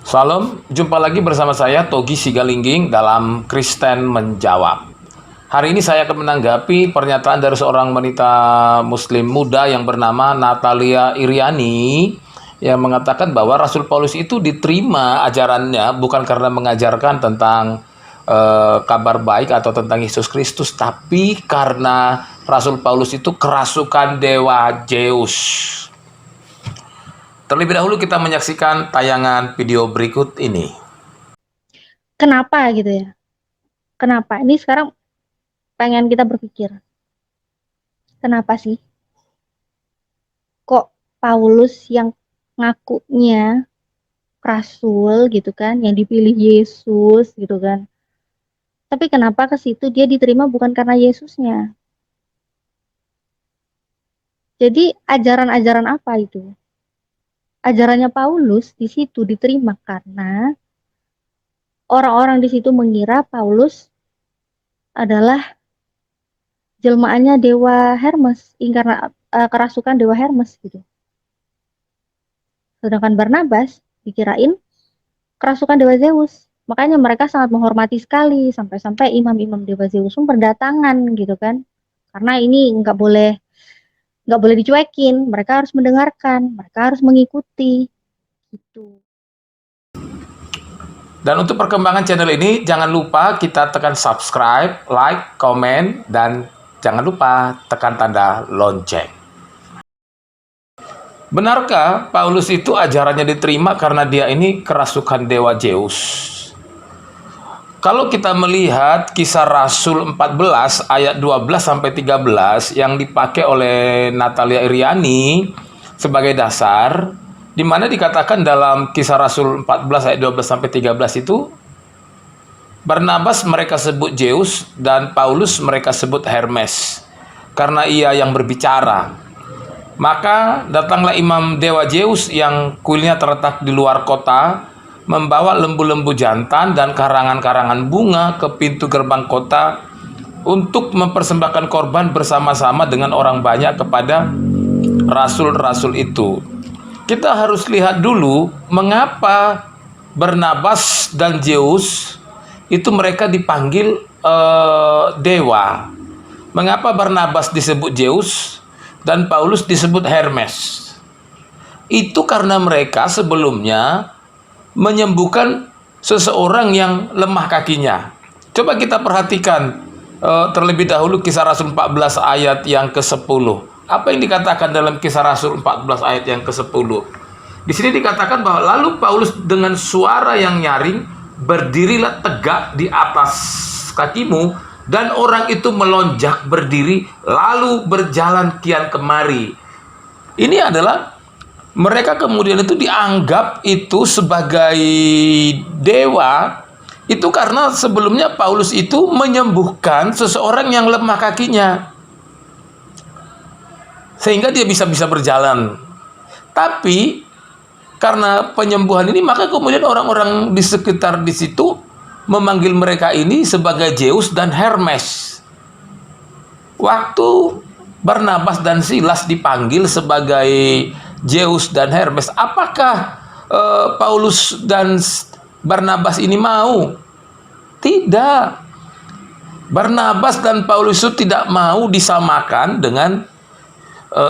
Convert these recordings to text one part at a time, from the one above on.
Salam, jumpa lagi bersama saya Togi Sigalingging dalam Kristen Menjawab. Hari ini saya akan menanggapi pernyataan dari seorang wanita muslim muda yang bernama Natalia Iriani yang mengatakan bahwa Rasul Paulus itu diterima ajarannya bukan karena mengajarkan tentang kabar baik atau tentang Yesus Kristus, tapi karena Rasul Paulus itu kerasukan dewa Zeus. Terlebih dahulu kita menyaksikan tayangan video berikut ini. Kenapa gitu ya? Kenapa? Ini sekarang pengen kita berpikir. Kenapa sih? Kok Paulus yang ngakunya rasul gitu kan, yang dipilih Yesus gitu kan. Tapi kenapa ke situ dia diterima bukan karena Yesusnya? Jadi ajaran-ajaran apa itu? Ajarannya Paulus di situ diterima karena orang-orang di situ mengira Paulus adalah jelmaannya dewa Hermes, kerasukan dewa Hermes gitu. Sedangkan Barnabas dikirain kerasukan dewa Zeus. Makanya mereka sangat menghormati sekali sampai-sampai imam-imam dewa Zeus pun berdatangan gitu kan. Karena ini nggak boleh dicuekin, mereka harus mendengarkan, mereka harus mengikuti gitu. Dan untuk perkembangan channel ini, jangan lupa kita tekan subscribe, like, komen, dan jangan lupa tekan tanda lonceng. Benarkah Paulus itu ajarannya diterima karena dia ini kerasukan dewa Zeus? Kalau kita melihat kisah Rasul 14 ayat 12-13 yang dipakai oleh Natalia Iriani sebagai dasar, di mana dikatakan dalam kisah Rasul 14 ayat 12-13 itu, Barnabas mereka sebut Zeus dan Paulus mereka sebut Hermes karena ia yang berbicara. Maka datanglah imam dewa Zeus yang kuilnya terletak di luar kota, membawa lembu-lembu jantan dan karangan-karangan bunga ke pintu gerbang kota untuk mempersembahkan korban bersama-sama dengan orang banyak kepada rasul-rasul itu. Kita harus lihat dulu mengapa Barnabas dan Zeus itu mereka dipanggil dewa. Mengapa Barnabas disebut Zeus dan Paulus disebut Hermes? Itu karena mereka sebelumnya menyembuhkan seseorang yang lemah kakinya. Coba kita perhatikan terlebih dahulu kisah Rasul 14 ayat yang ke-10. Apa yang dikatakan dalam kisah Rasul 14 ayat yang ke-10? Di sini dikatakan bahwa lalu Paulus dengan suara yang nyaring, berdirilah tegak di atas kakimu, dan orang itu melonjak berdiri lalu berjalan kian kemari. Ini adalah mereka kemudian itu dianggap itu sebagai dewa itu karena sebelumnya Paulus itu menyembuhkan seseorang yang lemah kakinya sehingga dia bisa berjalan. Tapi karena penyembuhan ini, maka kemudian orang-orang di sekitar di situ memanggil mereka ini sebagai Zeus dan Hermes. Waktu Barnabas dan Silas dipanggil sebagai Zeus dan Hermes, apakah Paulus dan Barnabas ini mau? Tidak. Barnabas dan Paulus itu tidak mau disamakan dengan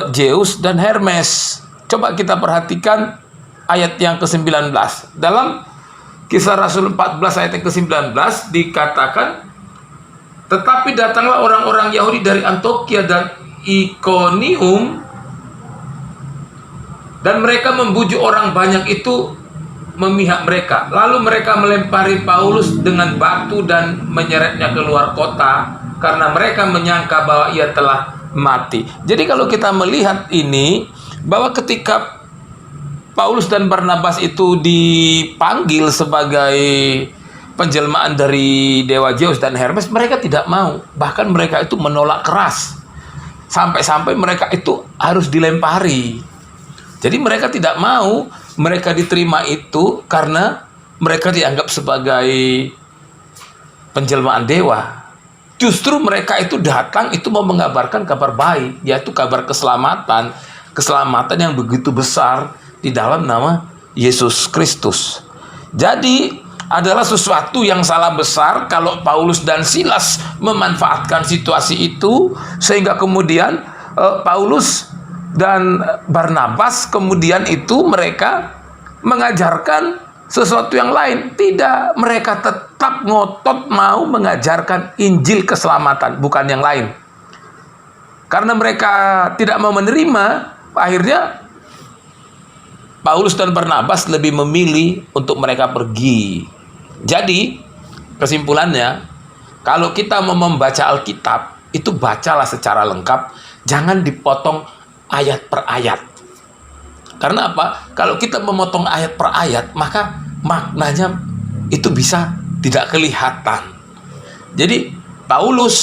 Zeus dan Hermes. Coba kita perhatikan ayat yang ke-19. Dalam kisah Rasul 14 ayat yang ke-19 dikatakan, tetapi datanglah orang-orang Yahudi dari Antiokhia dan Ikonium, dan mereka membujuk orang banyak itu memihak mereka. Lalu mereka melempari Paulus dengan batu dan menyeretnya keluar kota karena mereka menyangka bahwa ia telah mati. Jadi kalau kita melihat ini, bahwa ketika Paulus dan Barnabas itu dipanggil sebagai penjelmaan dari dewa Zeus dan Hermes, mereka tidak mau. Bahkan mereka itu menolak keras. Sampai-sampai mereka itu harus dilempari. Jadi mereka tidak mau mereka diterima itu karena mereka dianggap sebagai penjelmaan dewa. Justru mereka itu datang itu mau mengabarkan kabar baik, yaitu kabar keselamatan. Keselamatan yang begitu besar di dalam nama Yesus Kristus. Jadi adalah sesuatu yang salah besar kalau Paulus dan Silas memanfaatkan situasi itu sehingga kemudian Paulus dan Barnabas kemudian itu mereka mengajarkan sesuatu yang lain. Tidak, mereka tetap ngotot mau mengajarkan Injil keselamatan, bukan yang lain. Karena mereka tidak mau menerima, akhirnya Paulus dan Barnabas lebih memilih untuk mereka pergi. Jadi, kesimpulannya, kalau kita mau membaca Alkitab, itu bacalah secara lengkap, jangan dipotong ayat per ayat. Karena apa? Kalau kita memotong ayat per ayat, maka maknanya itu bisa tidak kelihatan. Jadi, Paulus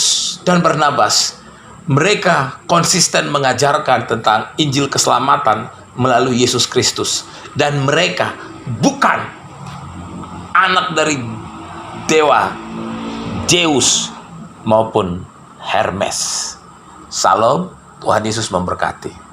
dan Barnabas, mereka konsisten mengajarkan tentang Injil keselamatan melalui Yesus Kristus. Dan mereka bukan anak dari dewa Zeus maupun Hermes. Salam, Tuhan Yesus memberkati.